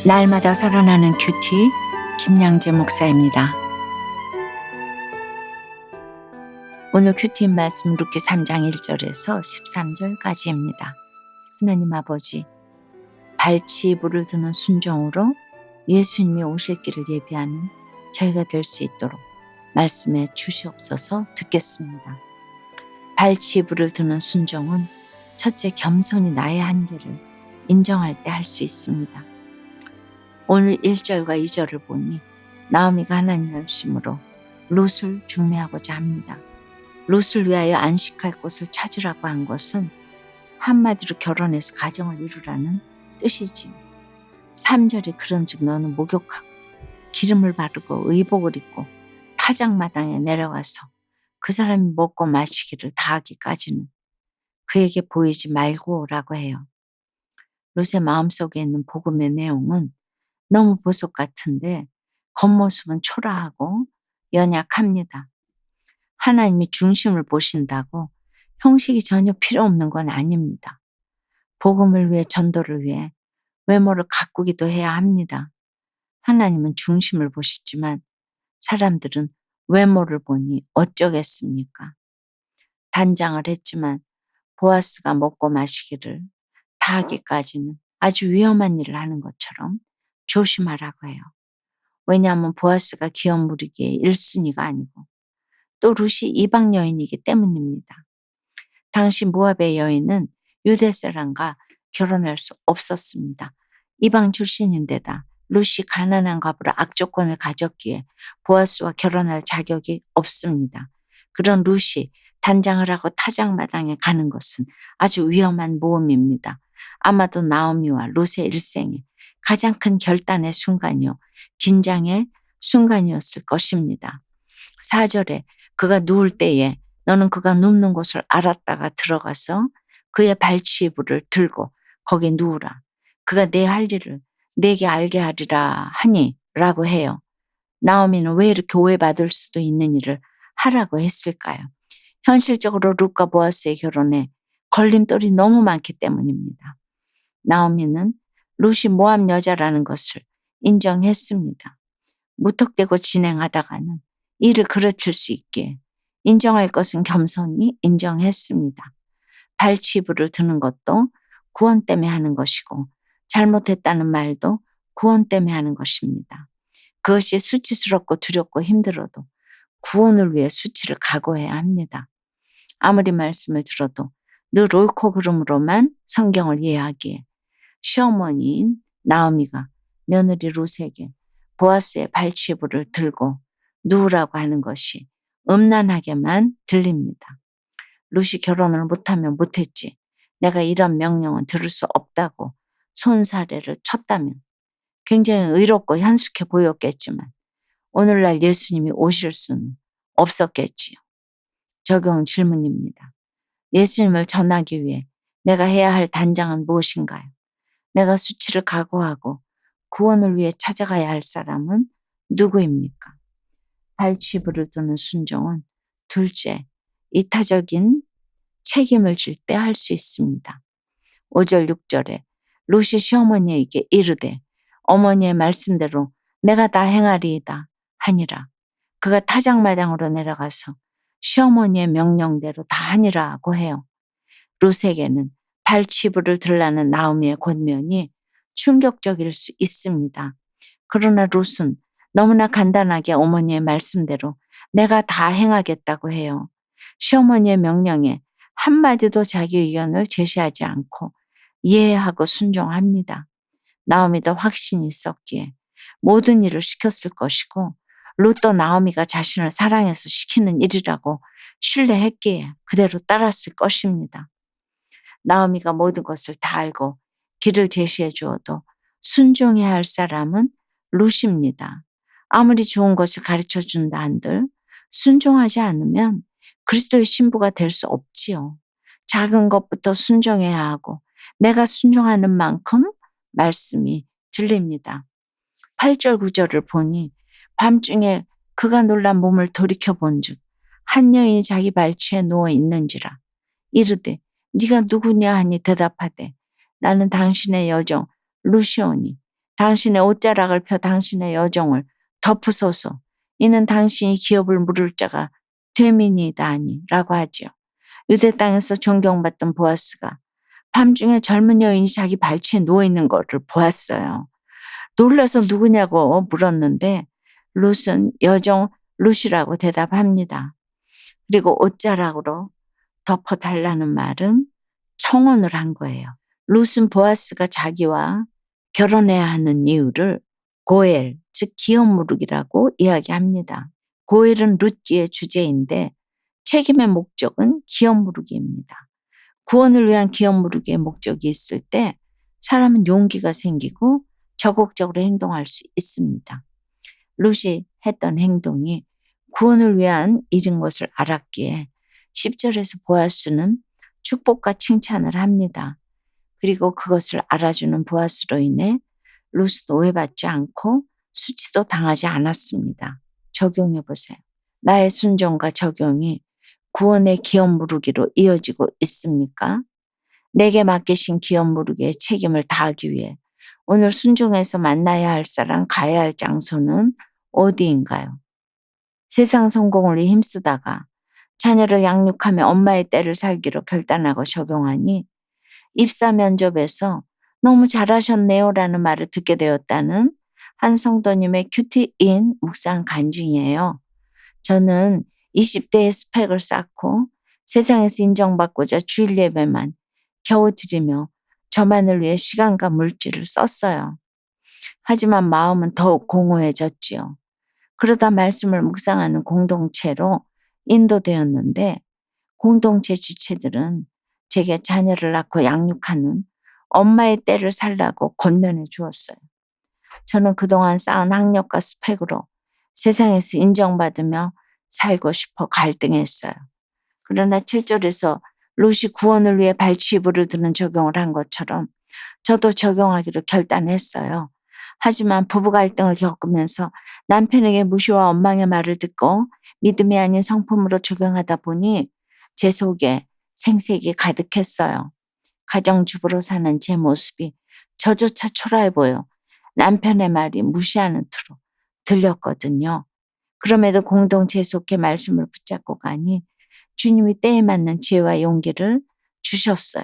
날마다 살아나는 큐티 김양재 목사입니다. 오늘 큐티 말씀 룻기 3장 1절에서 13절까지입니다. 하나님 아버지, 발치부를 드는 순종으로 예수님이 오실 길을 예비하는 저희가 될 수 있도록 말씀해 주시옵소서. 듣겠습니다. 발치부를 드는 순종은 첫째, 겸손히 나의 한계를 인정할 때 할 수 있습니다. 오늘 1절과 2절을 보니 나오미가 하나님 말씀으로 룻을 중매하고자 합니다. 룻을 위하여 안식할 곳을 찾으라고 한 것은 한마디로 결혼해서 가정을 이루라는 뜻이지요. 3절에 그런즉 너는 목욕하고 기름을 바르고 의복을 입고 타작마당에 내려가서 그 사람이 먹고 마시기를 다하기까지는 그에게 보이지 말고 라고 해요. 룻의 마음속에 있는 복음의 내용은 너무 보석 같은데 겉모습은 초라하고 연약합니다. 하나님이 중심을 보신다고 형식이 전혀 필요 없는 건 아닙니다. 복음을 위해, 전도를 위해 외모를 가꾸기도 해야 합니다. 하나님은 중심을 보시지만 사람들은 외모를 보니 어쩌겠습니까? 단장을 했지만 보아스가 먹고 마시기를 다하기까지는 아주 위험한 일을 하는 것처럼 조심하라고 해요. 왜냐하면 보아스가 기업 무리기의 1순위가 아니고 또 룻이 이방 여인이기 때문입니다. 당시 모압의 여인은 유대 사람과 결혼할 수 없었습니다. 이방 출신인데다 룻이 가난한 과부로 악조건을 가졌기에 보아스와 결혼할 자격이 없습니다. 그런 룻이 단장을 하고 타작마당에 가는 것은 아주 위험한 모험입니다. 아마도 나오미와 룻의 일생에 가장 큰 결단의 순간이요, 긴장의 순간이었을 것입니다. 4절에 그가 누울 때에 너는 그가 눕는 곳을 알았다가 들어가서 그의 발치이불을 들고 거기 누우라. 그가 내 할 일을 내게 알게 하리라 하니 라고 해요. 나오미는 왜 이렇게 오해받을 수도 있는 일을 하라고 했을까요? 현실적으로 룻과 보아스의 결혼에 걸림돌이 너무 많기 때문입니다. 나오미는 룻이 모압 여자라는 것을 인정했습니다. 무턱대고 진행하다가는 일을 그르칠 수 있기에 인정할 것은 겸손히 인정했습니다. 발치부를 드는 것도 구원 때문에 하는 것이고 잘못했다는 말도 구원 때문에 하는 것입니다. 그것이 수치스럽고 두렵고 힘들어도 구원을 위해 수치를 각오해야 합니다. 아무리 말씀을 들어도 늘 옳고 그름으로만 성경을 이해하기에 시어머니인 나오미가 며느리 룻에게 보아스의 발치부를 들고 누우라고 하는 것이 음란하게만 들립니다. 룻이 결혼을 못하면 못했지 내가 이런 명령은 들을 수 없다고 손사래를 쳤다면 굉장히 의롭고 현숙해 보였겠지만 오늘날 예수님이 오실 수는 없었겠지요. 적용 질문입니다. 예수님을 전하기 위해 내가 해야 할 단장은 무엇인가요? 내가 수치를 각오하고 구원을 위해 찾아가야 할 사람은 누구입니까? 발치부를 드는 순종은 둘째, 이타적인 책임을 질 때 할 수 있습니다. 5절 6절에 룻이 시어머니에게 이르되 어머니의 말씀대로 내가 다 행하리이다 하니라. 그가 타작마당으로 내려가서 시어머니의 명령대로 다 하니라고 해요. 룻에게는 발치부를 들라는 나오미의 권면이 충격적일 수 있습니다. 그러나 룻은 너무나 간단하게 어머니의 말씀대로 내가 다 행하겠다고 해요. 시어머니의 명령에 한마디도 자기 의견을 제시하지 않고 이해하고 순종합니다. 나오미도 확신이 있었기에 모든 일을 시켰을 것이고 룻도 나오미가 자신을 사랑해서 시키는 일이라고 신뢰했기에 그대로 따랐을 것입니다. 나오미가 모든 것을 다 알고 길을 제시해 주어도 순종해야 할 사람은 룻입니다. 아무리 좋은 것을 가르쳐 준다 한들 순종하지 않으면 그리스도의 신부가 될 수 없지요. 작은 것부터 순종해야 하고 내가 순종하는 만큼 말씀이 들립니다. 8절 9절을 보니 밤중에 그가 놀란 몸을 돌이켜본즉 한 여인이 자기 발치에 누워 있는지라. 이르되 네가 누구냐 하니 대답하되 나는 당신의 여종 루시오니 당신의 옷자락을 펴 당신의 여종을 덮으소서. 이는 당신이 기업을 물을 자가 되민이다니 라고 하지요. 유대 땅에서 존경받던 보아스가 밤중에 젊은 여인이 자기 발치에 누워있는 것을 보았어요. 놀라서 누구냐고 물었는데 룻은 여종 룻이라고 대답합니다. 그리고 옷자락으로 덮어달라는 말은 청혼을 한 거예요. 룻은 보아스가 자기와 결혼해야 하는 이유를 고엘, 즉 기업무룩이라고 이야기합니다. 고엘은 룻기의 주제인데 책임의 목적은 기업무룩입니다. 구원을 위한 기업무룩의 목적이 있을 때 사람은 용기가 생기고 적극적으로 행동할 수 있습니다. 룻이 했던 행동이 구원을 위한 일인 것을 알았기에 10절에서 보아스는 축복과 칭찬을 합니다. 그리고 그것을 알아주는 보아스로 인해 룻은 오해받지 않고 수치도 당하지 않았습니다. 적용해 보세요. 나의 순종과 적용이 구원의 기업무르기로 이어지고 있습니까? 내게 맡기신 기업무르기의 책임을 다하기 위해 오늘 순종해서 만나야 할 사람, 가야 할 장소는 어디인가요? 세상 성공을 위해 힘쓰다가 자녀를 양육하며 엄마의 때를 살기로 결단하고 적용하니 입사 면접에서 너무 잘하셨네요 라는 말을 듣게 되었다는 한 성도님의 큐티인 묵상 간증이에요. 저는 20대의 스펙을 쌓고 세상에서 인정받고자 주일 예배만 겨우 드리며 저만을 위해 시간과 물질을 썼어요. 하지만 마음은 더욱 공허해졌지요. 그러다 말씀을 묵상하는 공동체로 인도되었는데 공동체 지체들은 제게 자녀를 낳고 양육하는 엄마의 때를 살라고 권면해 주었어요. 저는 그동안 쌓은 학력과 스펙으로 세상에서 인정받으며 살고 싶어 갈등했어요. 그러나 7절에서 룻이 구원을 위해 발치부를 드는 적용을 한 것처럼 저도 적용하기로 결단했어요. 하지만 부부 갈등을 겪으면서 남편에게 무시와 원망의 말을 듣고 믿음이 아닌 성품으로 적용하다 보니 제 속에 생색이 가득했어요. 가정주부로 사는 제 모습이 저조차 초라해 보여 남편의 말이 무시하는 투로 들렸거든요. 그럼에도 공동체에 속해 말씀을 붙잡고 가니 주님이 때에 맞는 지혜와 용기를 주셨어요.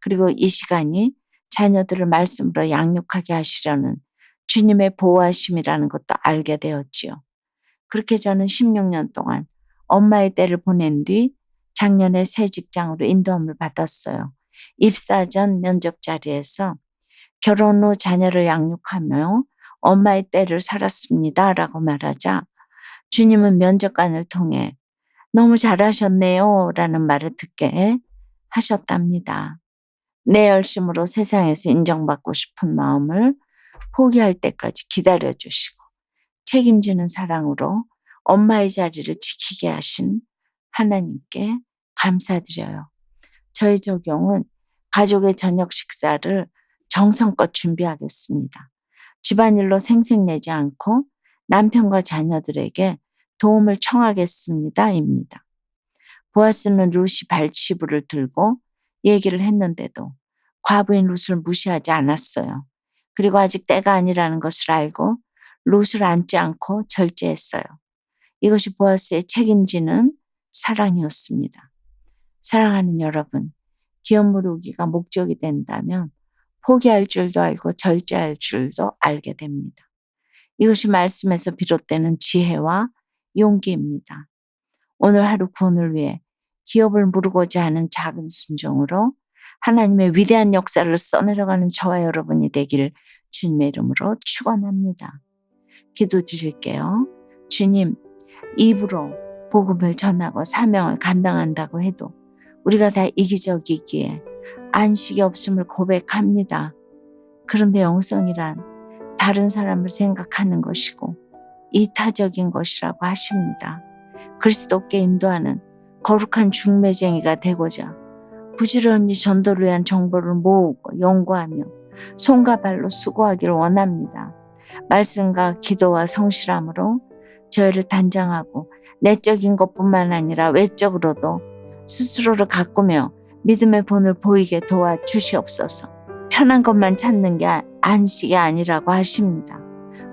그리고 이 시간이 자녀들을 말씀으로 양육하게 하시려는 주님의 보호하심이라는 것도 알게 되었지요. 그렇게 저는 16년 동안 엄마의 때를 보낸 뒤 작년에 새 직장으로 인도함을 받았어요. 입사 전 면접 자리에서 결혼 후 자녀를 양육하며 엄마의 때를 살았습니다 라고 말하자 주님은 면접관을 통해 너무 잘하셨네요 라는 말을 듣게 하셨답니다. 내 열심으로 세상에서 인정받고 싶은 마음을 포기할 때까지 기다려주시고 책임지는 사랑으로 엄마의 자리를 지키게 하신 하나님께 감사드려요. 저희 적용은 가족의 저녁 식사를 정성껏 준비하겠습니다. 집안일로 생색내지 않고 남편과 자녀들에게 도움을 청하겠습니다. 입니다. 보아스는 룻이 발치부를 들고 얘기를 했는데도 과부인 룻을 무시하지 않았어요. 그리고 아직 때가 아니라는 것을 알고 룻을 안지 않고 절제했어요. 이것이 보아스의 책임지는 사랑이었습니다. 사랑하는 여러분, 기업무르기가 목적이 된다면 포기할 줄도 알고 절제할 줄도 알게 됩니다. 이것이 말씀에서 비롯되는 지혜와 용기입니다. 오늘 하루 구원을 위해 기업을 무르고자 하는 작은 순종으로 하나님의 위대한 역사를 써내려가는 저와 여러분이 되기를 주님의 이름으로 축원합니다. 기도드릴게요. 주님, 입으로 복음을 전하고 사명을 감당한다고 해도 우리가 다 이기적이기에 안식이 없음을 고백합니다. 그런데 영성이란 다른 사람을 생각하는 것이고 이타적인 것이라고 하십니다. 그리스도께 인도하는 거룩한 중매쟁이가 되고자 부지런히 전도를 위한 정보를 모으고 연구하며 손과 발로 수고하기를 원합니다. 말씀과 기도와 성실함으로 저희를 단장하고 내적인 것뿐만 아니라 외적으로도 스스로를 가꾸며 믿음의 본을 보이게 도와주시옵소서. 편한 것만 찾는 게 안식이 아니라고 하십니다.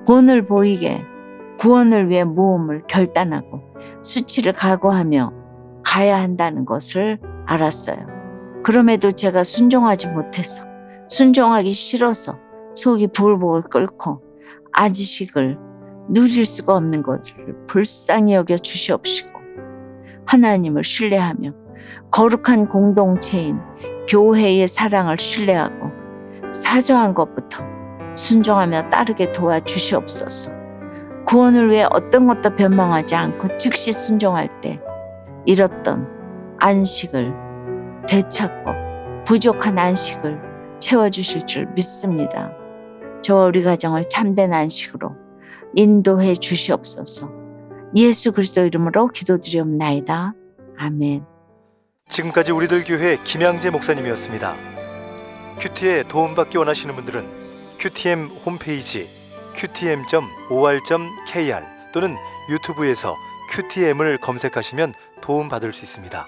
본을 보이게 구원을 위해 모험을 결단하고 수치를 각오하며 가야 한다는 것을 알았어요. 그럼에도 제가 순종하지 못해서, 순종하기 싫어서 속이 부글부글 끓고 안식을 누릴 수가 없는 것을 불쌍히 여겨 주시옵시고, 하나님을 신뢰하며 거룩한 공동체인 교회의 사랑을 신뢰하고 사소한 것부터 순종하며 따르게 도와주시옵소서. 구원을 위해 어떤 것도 변망하지 않고 즉시 순종할 때 잃었던 안식을 되찾고 부족한 안식을 채워주실 줄 믿습니다. 저와 우리 가정을 참된 안식으로 인도해 주시옵소서. 예수 그리스도 이름으로 기도드리옵나이다. 아멘. 지금까지 우리들 교회 김양재 목사님이었습니다. 큐티에 도움받기 원하시는 분들은 QTM 홈페이지 qtm.or.kr 또는 유튜브에서 QTM을 검색하시면 도움받을 수 있습니다.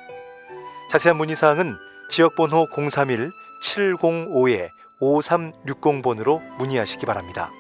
자세한 문의사항은 지역번호 031-705-5360번으로 문의하시기 바랍니다.